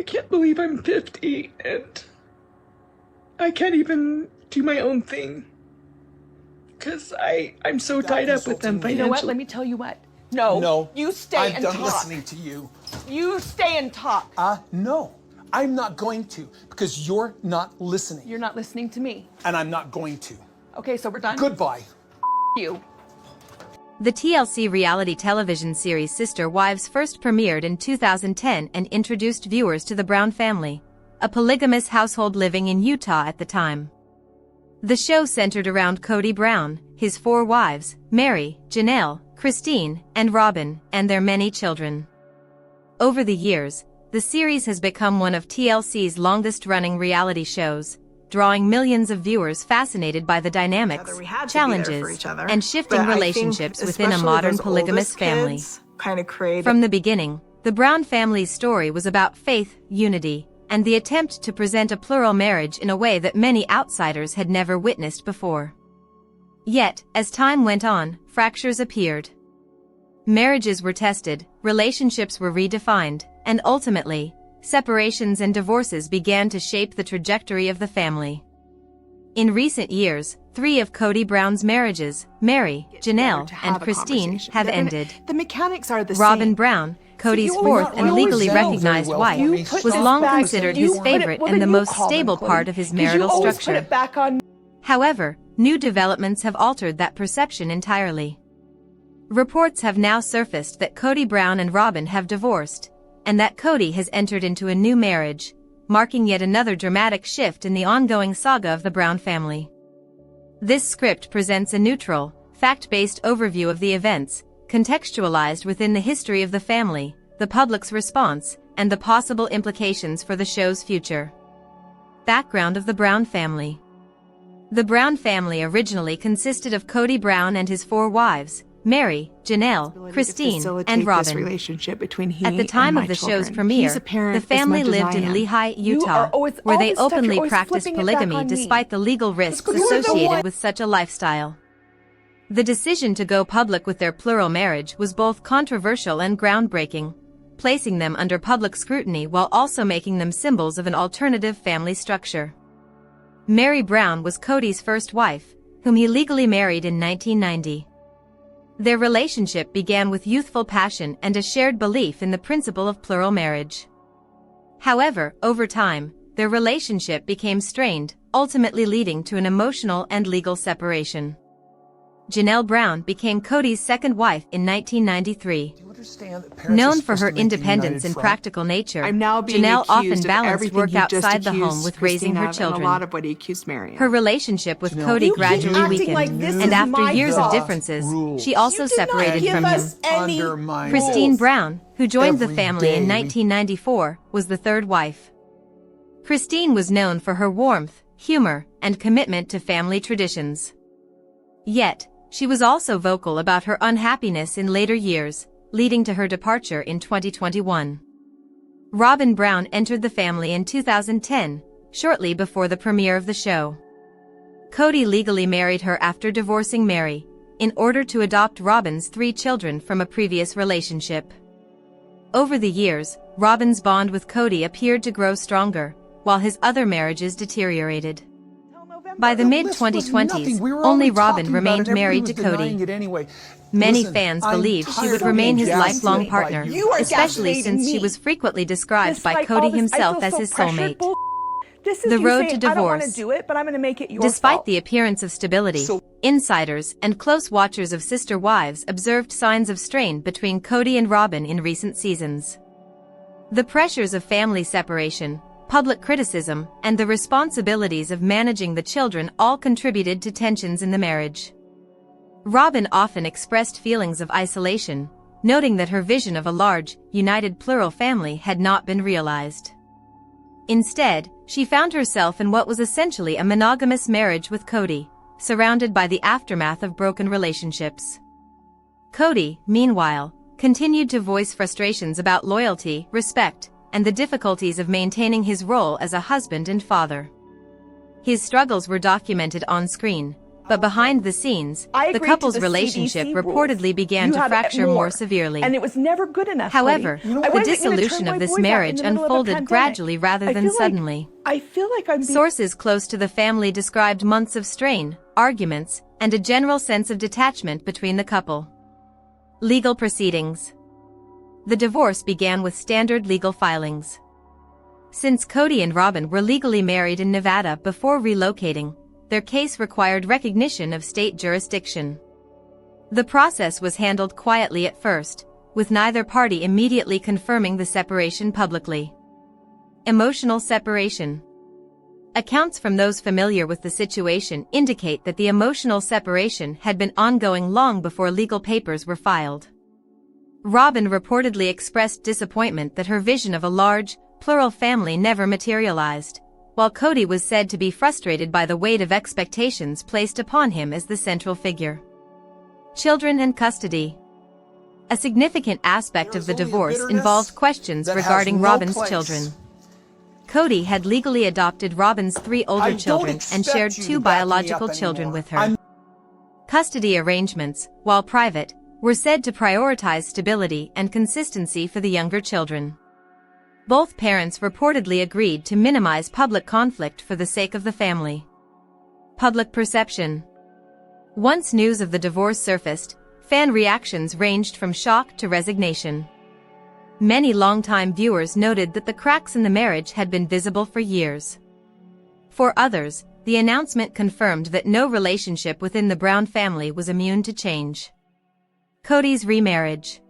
can't believe I'm 50 and I can't even do my own thing. Because I'm so tied up with them financially. You know what? Let me tell you what. No. You stay and talk. I'm done listening to you. You stay and talk. No. I'm not going to, because you're not listening. You're not listening to me. And I'm not going to. Okay, so we're done? Goodbye. You. The TLC reality television series Sister Wives first premiered in 2010 and introduced viewers to the Brown family, a polygamous household living in Utah at the time. The show centered around Kody Brown, his 4 wives, Mary, Janelle, Christine, and Robyn, and their many children. Over the years, the series has become one of TLC's longest-running reality shows, drawing millions of viewers fascinated by the dynamics, challenges, and shifting relationships within a modern polygamous family. From the beginning, the Brown family's story was about faith, unity, and the attempt to present a plural marriage in a way that many outsiders had never witnessed before. Yet, as time went on, fractures appeared. Marriages were tested, relationships were redefined, and ultimately, separations and divorces began to shape the trajectory of the family. In recent years, 3 of Kody Brown's marriages, Mary, Janelle, and Christine, have ended. The mechanics are the same. Robyn Brown, Kody's 4th and legally recognized wife, was long considered his favorite and the most stable part of his marital structure. However, new developments have altered that perception entirely. Reports have now surfaced that Kody Brown and Robyn have divorced, and that Kody has entered into a new marriage, marking yet another dramatic shift in the ongoing saga of the Brown family. This script presents a neutral, fact-based overview of the events, contextualized within the history of the family, the public's response, and the possible implications for the show's future. Background of the Brown family. The Brown family originally consisted of Kody Brown and his 4 wives, Mary, Janelle, Christine, and Robyn. At the time of the show's premiere, the family lived in Lehi, Utah, where they openly practiced polygamy despite the legal risks associated with such a lifestyle. The decision to go public with their plural marriage was both controversial and groundbreaking, placing them under public scrutiny while also making them symbols of an alternative family structure. Mary Brown was Kody's first wife, whom he legally married in 1990. Their relationship began with youthful passion and a shared belief in the principle of plural marriage. However, over time, their relationship became strained, ultimately leading to an emotional and legal separation. Janelle Brown became Kody's second wife in 1993. Known for her independence and practical nature, Janelle often balanced work outside the home with raising her children. Her relationship with Kody gradually weakened, and after years of differences, she also separated from him. Christine Brown, who joined the family in 1994, was the third wife. Christine was known for her warmth, humor, and commitment to family traditions. Yet, she was also vocal about her unhappiness in later years, leading to her departure in 2021. Robyn Brown entered the family in 2010, shortly before the premiere of the show. Kody legally married her after divorcing Mary, in order to adopt Robyn's 3 children from a previous relationship. Over the years, Robyn's bond with Kody appeared to grow stronger, while his other marriages deteriorated. By the mid-2020s, only Robyn remained married to Kody. Many fans believed she would remain his lifelong partner, especially since she was frequently described by Kody himself as his soulmate. The road to divorce. Despite the appearance of stability, insiders and close watchers of Sister Wives observed signs of strain between Kody and Robyn in recent seasons. The pressures of family separation, public criticism, and the responsibilities of managing the children all contributed to tensions in the marriage. Robyn often expressed feelings of isolation, noting that her vision of a large, united plural family had not been realized. Instead, she found herself in what was essentially a monogamous marriage with Kody, surrounded by the aftermath of broken relationships. Kody, meanwhile, continued to voice frustrations about loyalty, respect, and the difficulties of maintaining his role as a husband and father. His struggles were documented on screen, but behind the scenes, the couple's relationship reportedly began to fracture more severely. And it was never good enough. However, the dissolution of this marriage unfolded gradually rather than suddenly. I feel like I'm Sources close to the family described months of strain, arguments, and a general sense of detachment between the couple. Legal proceedings. The divorce began with standard legal filings. Since Kody and Robyn were legally married in Nevada before relocating, their case required recognition of state jurisdiction. The process was handled quietly at first, with neither party immediately confirming the separation publicly. Emotional separation. Accounts from those familiar with the situation indicate that the emotional separation had been ongoing long before legal papers were filed. Robyn reportedly expressed disappointment that her vision of a large, plural family never materialized, while Kody was said to be frustrated by the weight of expectations placed upon him as the central figure. Children and custody. A significant aspect of the divorce involved questions regarding Robyn's children. Kody had legally adopted Robyn's 3 older children and shared 2 biological children with her. Custody arrangements, while private, were said to prioritize stability and consistency for the younger children. Both parents reportedly agreed to minimize public conflict for the sake of the family. Public perception. Once news of the divorce surfaced, fan reactions ranged from shock to resignation. Many longtime viewers noted that the cracks in the marriage had been visible for years. For others, the announcement confirmed that no relationship within the Brown family was immune to change. Kody's remarriage.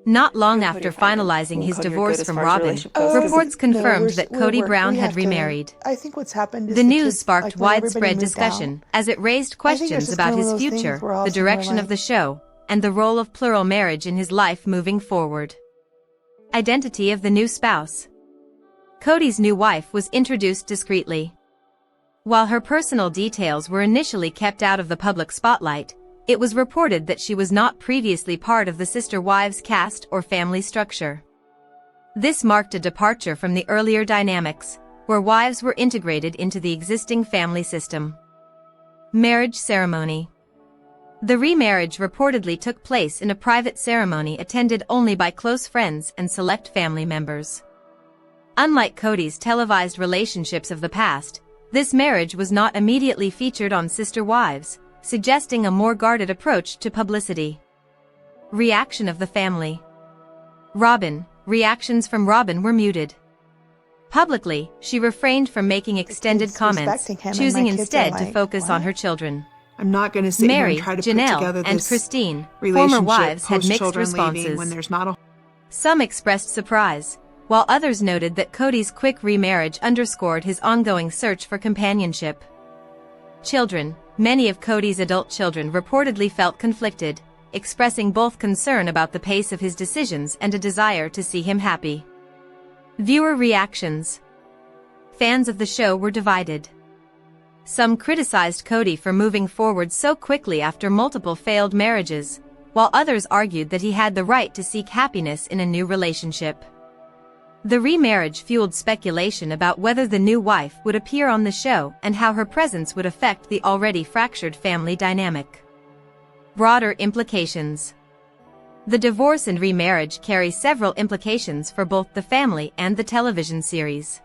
Not long after finalizing his divorce from Robyn, reports confirmed that Kody Brown had remarried. I think what's happened is the news sparked widespread discussion as it raised questions about his future, the direction of the show, and the role of plural marriage in his life moving forward. Identity of the new spouse. Kody's new wife was introduced discreetly. While her personal details were initially kept out of the public spotlight, it was reported that she was not previously part of the sister wives caste or family structure. This marked a departure from the earlier dynamics, where wives were integrated into the existing family system. Marriage ceremony. The remarriage reportedly took place in a private ceremony attended only by close friends and select family members. Unlike Kody's televised relationships of the past, this marriage was not immediately featured on Sister Wives, suggesting a more guarded approach to publicity. Reaction of the family. Robyn. Reactions from Robyn were muted. Publicly, she refrained from making extended comments, choosing instead to focus on her children. I'm not going to sit Mary, here and try to Janelle, put together and this Christine, relationship former wives, had mixed post-children leaving responses. when there's not a Some expressed surprise, while others noted that Kody's quick remarriage underscored his ongoing search for companionship. Children. Many of Kody's adult children reportedly felt conflicted, expressing both concern about the pace of his decisions and a desire to see him happy. Viewer reactions. Fans of the show were divided. Some criticized Kody for moving forward so quickly after multiple failed marriages, while others argued that he had the right to seek happiness in a new relationship. The remarriage fueled speculation about whether the new wife would appear on the show and how her presence would affect the already fractured family dynamic. Broader implications. The divorce and remarriage carry several implications for both the family and the television series.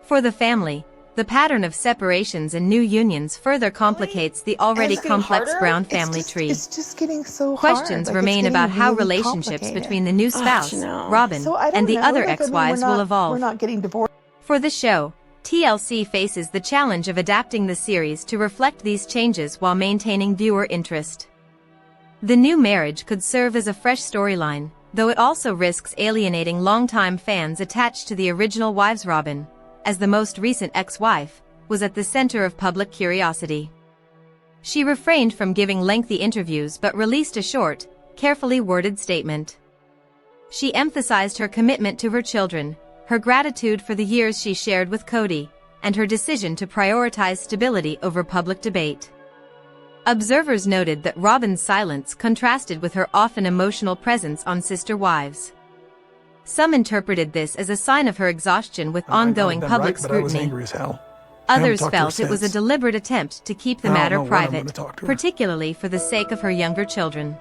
For the family, the pattern of separations and new unions further complicates the already complex Brown family tree. It's just getting so hard. Questions remain about how relationships between the new spouse, Robyn, and the other ex-wives will evolve. We're not getting divorced. For the show, TLC faces the challenge of adapting the series to reflect these changes while maintaining viewer interest. The new marriage could serve as a fresh storyline, though it also risks alienating longtime fans attached to the original wives. Robyn, as the most recent ex-wife, was at the center of public curiosity. She refrained from giving lengthy interviews but released a short, carefully worded statement. She emphasized her commitment to her children, her gratitude for the years she shared with Kody, and her decision to prioritize stability over public debate. Observers noted that Robyn's silence contrasted with her often emotional presence on Sister Wives. Some interpreted this as a sign of her exhaustion with ongoing public scrutiny. Others felt it was a deliberate attempt to keep the matter private, particularly for the sake of her younger children.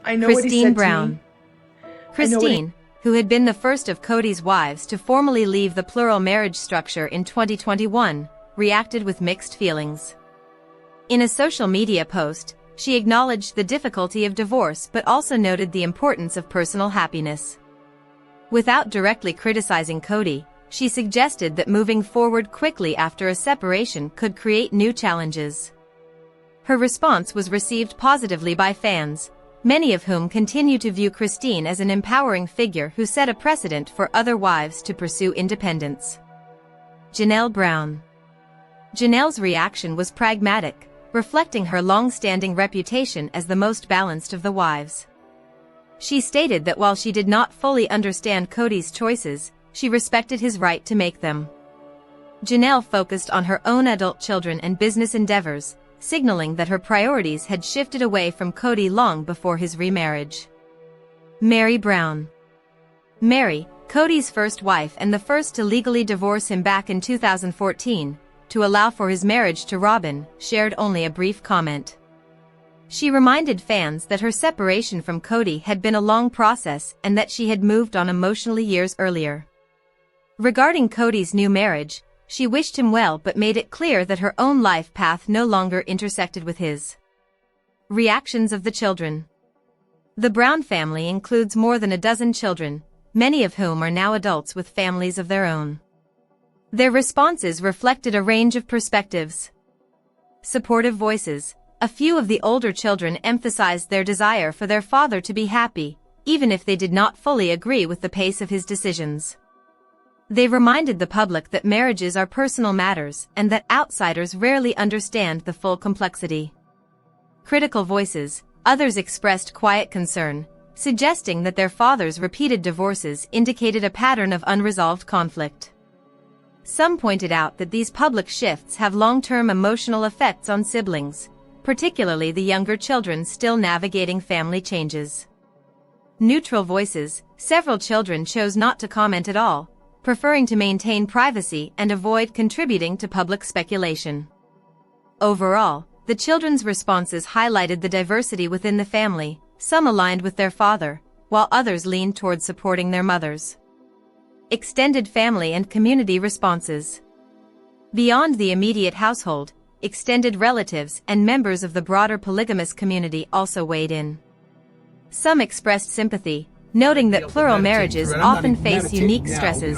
I know what he Christine said Brown. to me. Christine, who had been the first of Kody's wives to formally leave the plural marriage structure in 2021, reacted with mixed feelings. In a social media post, she acknowledged the difficulty of divorce but also noted the importance of personal happiness. Without directly criticizing Kody, she suggested that moving forward quickly after a separation could create new challenges. Her response was received positively by fans, many of whom continue to view Christine as an empowering figure who set a precedent for other wives to pursue independence. Janelle Brown. Janelle's reaction was pragmatic, reflecting her long-standing reputation as the most balanced of the wives. She stated that while she did not fully understand Kody's choices, she respected his right to make them. Janelle focused on her own adult children and business endeavors, signaling that her priorities had shifted away from Kody long before his remarriage. Mary Brown. Mary, Kody's first wife and the first to legally divorce him back in 2014, to allow for his marriage to Robyn, shared only a brief comment. She reminded fans that her separation from Kody had been a long process and that she had moved on emotionally years earlier. Regarding Kody's new marriage, she wished him well but made it clear that her own life path no longer intersected with his. Reactions of the children. The Brown family includes more than a dozen children, many of whom are now adults with families of their own. Their responses reflected a range of perspectives. Supportive voices. A few of the older children emphasized their desire for their father to be happy, even if they did not fully agree with the pace of his decisions. They reminded the public that marriages are personal matters and that outsiders rarely understand the full complexity. Critical voices. Others expressed quiet concern, suggesting that their father's repeated divorces indicated a pattern of unresolved conflict. Some pointed out that these public shifts have long-term emotional effects on siblings, particularly the younger children still navigating family changes. Neutral voices. Several children chose not to comment at all, preferring to maintain privacy and avoid contributing to public speculation. Overall, the children's responses highlighted the diversity within the family, some aligned with their father, while others leaned toward supporting their mothers. Extended family and community responses. Beyond the immediate household, extended relatives and members of the broader polygamous community also weighed in. Some expressed sympathy, noting that plural marriages often face unique stresses.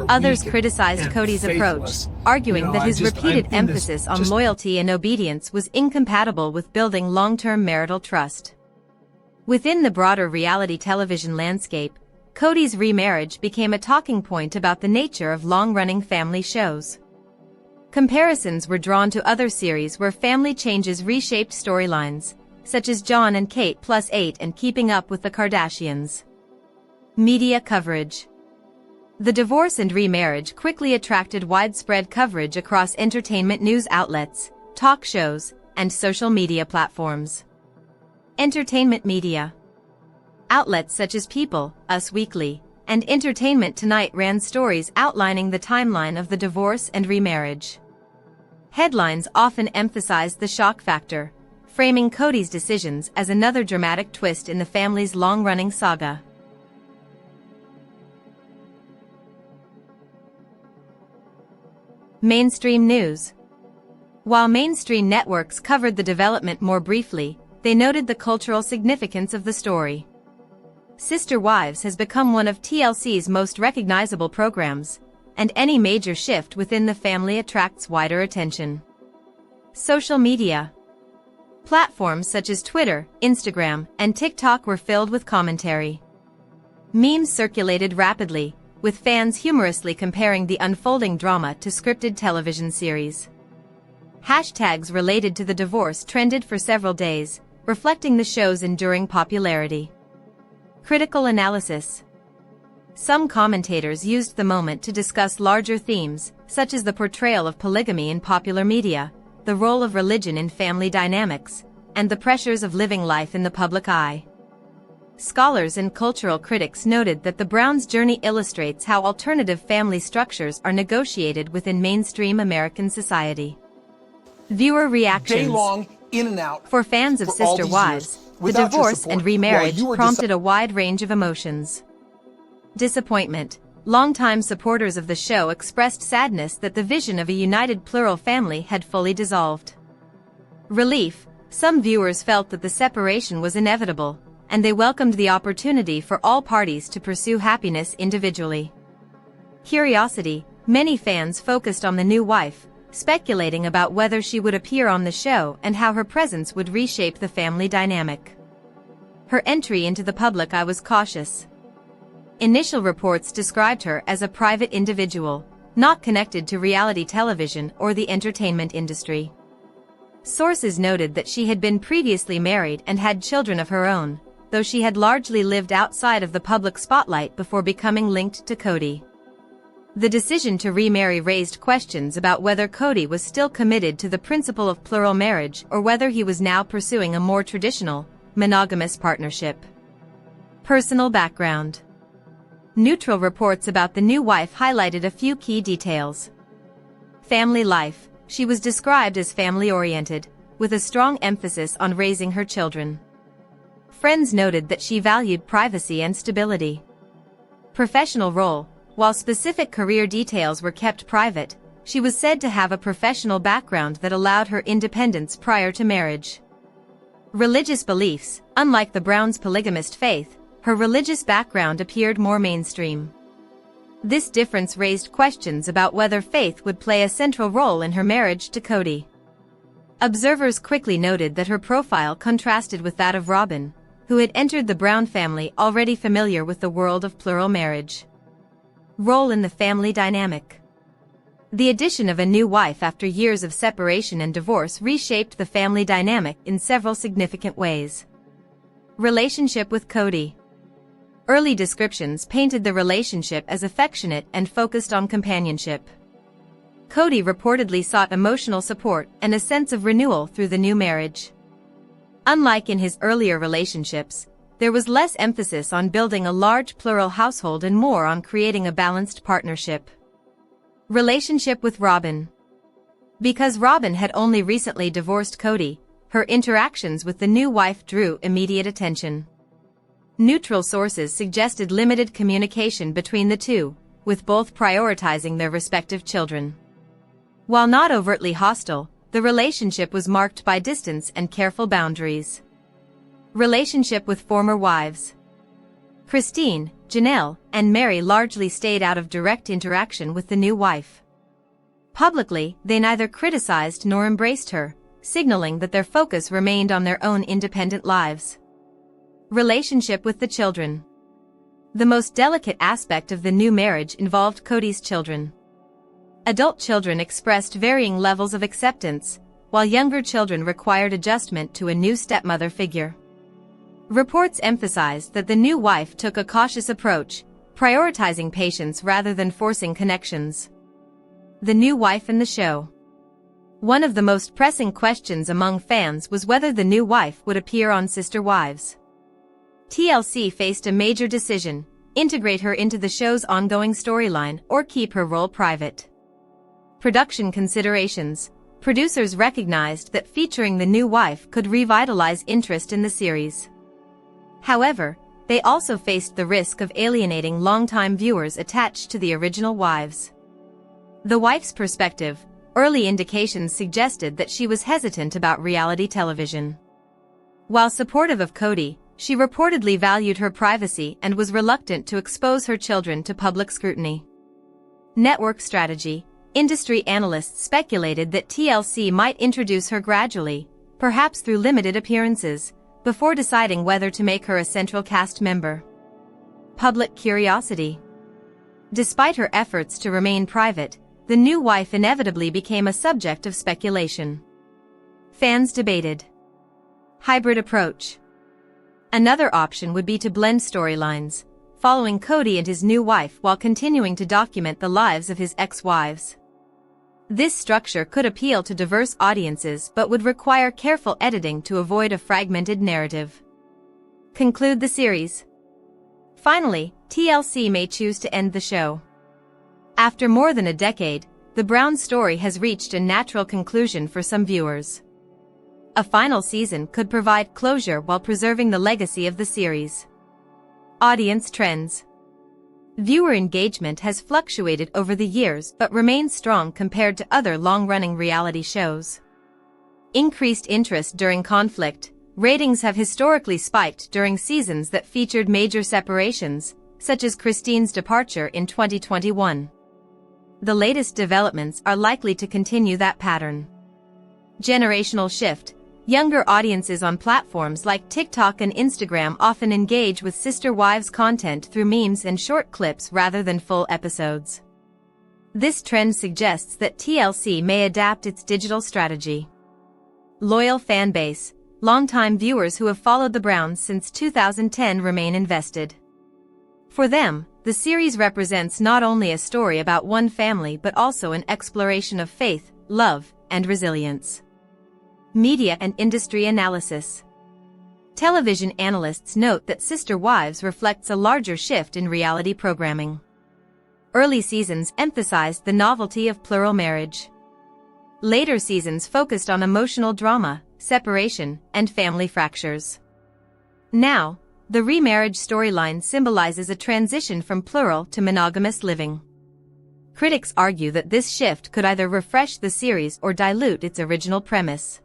Others criticized Kody's approach, arguing that his repeated emphasis on loyalty and obedience was incompatible with building long-term marital trust. Within the broader reality television landscape, Kody's remarriage became a talking point about the nature of long-running family shows. Comparisons were drawn to other series where family changes reshaped storylines, such as John and Kate +8 and Keeping Up with the Kardashians. Media coverage. The divorce and remarriage quickly attracted widespread coverage across entertainment news outlets, talk shows, and social media platforms. Entertainment media. Outlets such as People, Us Weekly, and Entertainment Tonight ran stories outlining the timeline of the divorce and remarriage. Headlines often emphasized the shock factor, framing Kody's decisions as another dramatic twist in the family's long-running saga. Mainstream news. While mainstream networks covered the development more briefly, they noted the cultural significance of the story. Sister Wives has become one of TLC's most recognizable programs, and any major shift within the family attracts wider attention. Social media. Platforms such as Twitter, Instagram, and TikTok were filled with commentary. Memes circulated rapidly, with fans humorously comparing the unfolding drama to scripted television series. Hashtags related to the divorce trended for several days, reflecting the show's enduring popularity. Critical analysis. Some commentators used the moment to discuss larger themes, such as the portrayal of polygamy in popular media, the role of religion in family dynamics, and the pressures of living life in the public eye. scholars and cultural critics noted that the Browns' journey illustrates how alternative family structures are negotiated within mainstream American society. Viewer reactions. Day-long, in and out. For fans of for all Sister these Wives, years, the without your divorce support, and remarriage while you were prompted a wide range of emotions. Disappointment. Longtime supporters of the show expressed sadness that the vision of a united plural family had fully dissolved. Relief. Some viewers felt that the separation was inevitable, and they welcomed the opportunity for all parties to pursue happiness individually. Curiosity. Many fans focused on the new wife, speculating about whether she would appear on the show and how her presence would reshape the family dynamic. Her entry into the public eye was cautious. Initial reports described her as a private individual, not connected to reality television or the entertainment industry. Sources noted that she had been previously married and had children of her own, though she had largely lived outside of the public spotlight before becoming linked to Kody. The decision to remarry raised questions about whether Kody was still committed to the principle of plural marriage or whether he was now pursuing a more traditional, monogamous partnership. Personal background. Neutral reports about the new wife highlighted a few key details. Family life. She was described as family-oriented, with a strong emphasis on raising her children. Friends noted that she valued privacy and stability. Professional role. While specific career details were kept private, she was said to have a professional background that allowed her independence prior to marriage. Religious beliefs. Unlike the Browns' polygamist faith, her religious background appeared more mainstream. This difference raised questions about whether faith would play a central role in her marriage to Kody. Observers quickly noted that her profile contrasted with that of Robyn, who had entered the Brown family already familiar with the world of plural marriage. Role in the family dynamic. The addition of a new wife after years of separation and divorce reshaped the family dynamic in several significant ways. Relationship with Kody. Early descriptions painted the relationship as affectionate and focused on companionship. Kody reportedly sought emotional support and a sense of renewal through the new marriage. Unlike in his earlier relationships, there was less emphasis on building a large plural household and more on creating a balanced partnership. Relationship with Robyn. Because Robyn had only recently divorced Kody, her interactions with the new wife drew immediate attention. Neutral sources suggested limited communication between the two, with both prioritizing their respective children. While not overtly hostile, the relationship was marked by distance and careful boundaries. Relationship with former wives. Christine, Janelle, and Mary largely stayed out of direct interaction with the new wife. Publicly, they neither criticized nor embraced her, signaling that their focus remained on their own independent lives. Relationship with the children. The most delicate aspect of the new marriage involved Kody's children. Adult children expressed varying levels of acceptance, while younger children required adjustment to a new stepmother figure. Reports emphasized that the new wife took a cautious approach, prioritizing patience rather than forcing connections. The new wife in the show. One of the most pressing questions among fans was whether the new wife would appear on Sister Wives. TLC faced a major decision: integrate her into the show's ongoing storyline or keep her role private. Production considerations. Producers recognized that featuring the new wife could revitalize interest in the series. However, they also faced the risk of alienating longtime viewers attached to the original wives. The wife's perspective. Early indications suggested that she was hesitant about reality television. While supportive of Kody, she reportedly valued her privacy and was reluctant to expose her children to public scrutiny. Network strategy. Industry analysts speculated that TLC might introduce her gradually, perhaps through limited appearances, before deciding whether to make her a central cast member. Public curiosity. Despite her efforts to remain private, the new wife inevitably became a subject of speculation. Fans debated. Hybrid approach. Another option would be to blend storylines, following Kody and his new wife while continuing to document the lives of his ex-wives. This structure could appeal to diverse audiences but would require careful editing to avoid a fragmented narrative. conclude the series. Finally, TLC may choose to end the show. After more than a decade, the Brown story has reached a natural conclusion for some viewers. A final season could provide closure while preserving the legacy of the series. Audience trends. Viewer engagement has fluctuated over the years but remains strong compared to other long-running reality shows. Increased interest during conflict. Ratings have historically spiked during seasons that featured major separations, such as Christine's departure in 2021. The latest developments are likely to continue that pattern. Generational shift. Younger audiences on platforms like TikTok and Instagram often engage with sister wives content through memes and short clips rather than full episodes. This trend suggests that TLC may adapt its digital strategy. Loyal fan base. Longtime viewers who have followed the Browns since 2010 remain invested. For them, the series represents not only a story about one family but also an exploration of faith, love, and resilience. Media and industry analysis. Television analysts note that Sister Wives reflects a larger shift in reality programming. Early seasons emphasized the novelty of plural marriage. Later seasons focused on emotional drama, separation, and family fractures. Now, the remarriage storyline symbolizes a transition from plural to monogamous living. Critics argue that this shift could either refresh the series or dilute its original premise.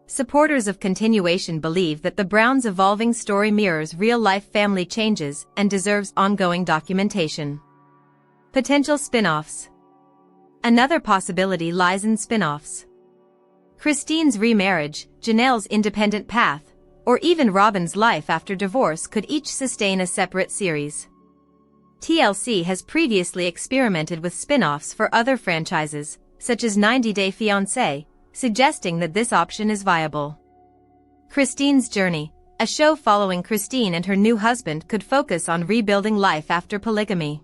Supporters of continuation believe that the Browns' evolving story mirrors real-life family changes and deserves ongoing documentation. Potential spin-offs. Another possibility lies in spin-offs. Christine's remarriage, Janelle's independent path, or even Robyn's life after divorce could each sustain a separate series. TLC has previously experimented with spin-offs for other franchises, such as 90 Day Fiancé, suggesting that this option is viable. Christine's Journey, a show following Christine and her new husband, could focus on rebuilding life after polygamy.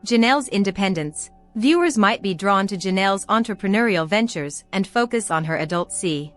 Janelle's Independence. Viewers might be drawn to Janelle's entrepreneurial ventures and focus on her adult C.